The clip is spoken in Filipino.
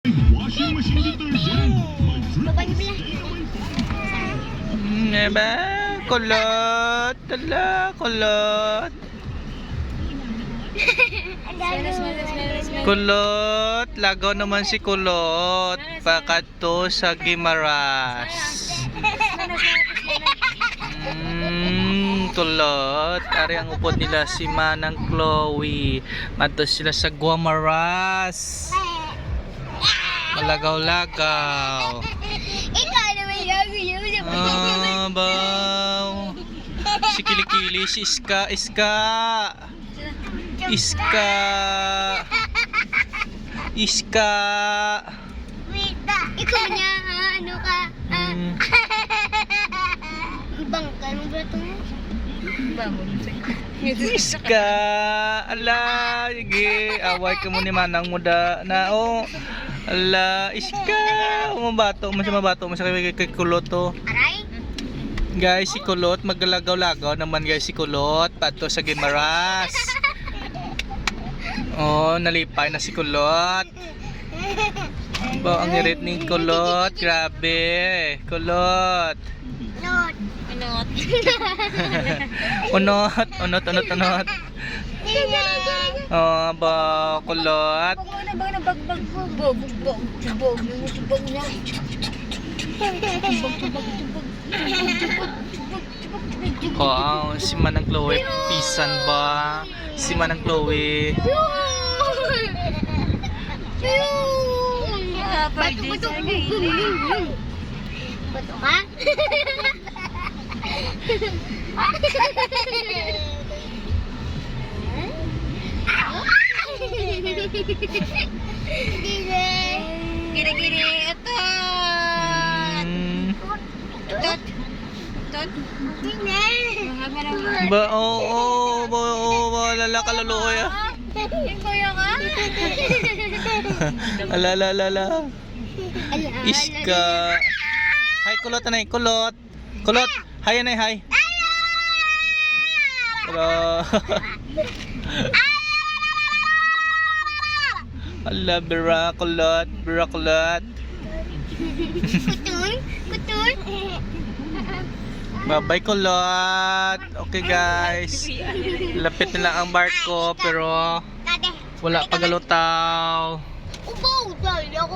Washing machine detergent. My drip will stay away from Diba? Kulot. Tala, kulot. Kulot. Lagaw naman si Kulot. Pakato sa Gimaras. Kulot. Ari ang upod nila si Manang Chloe. Matos sila sa Guamaras. Malagaw-lagaw. Ikaw naman yung Baw. Si Kilikili, si Iska. Iska. Wait, ikaw niya, ano ka? Bangka ng brato mo? Iska. Ala, sige. Away ka mo ni Manang muda na. Oh. Ala, Iska. Mabato mo sa kay Kulot to. Aray? Guys, si Kulot maglagaw-lagaw naman guys si Kulot pato sa Gimaras. Oh, nalipay na si Kulot. Ba, ang hirit ni Kulot. Grabe. Kulot. Unot. Unot. Oh, ba, Kulot. Oh, si Manang Chloe. Pisan ba? Si Manang Chloe. Bato ka? Gini, ito. Tot. Ba, lala kaluluoy ah. Yung kuya ka? Ala. Iska. Hi, Kulot, anay. Kulot. Hi, anay, hi. Hello. Ala, bira, Kulot. Kutun. Bye-bye, Kulot. Okay, guys. Lapit na lang ang barko, pero Tate. wala pagalutaw. Ubaw, dahil ako.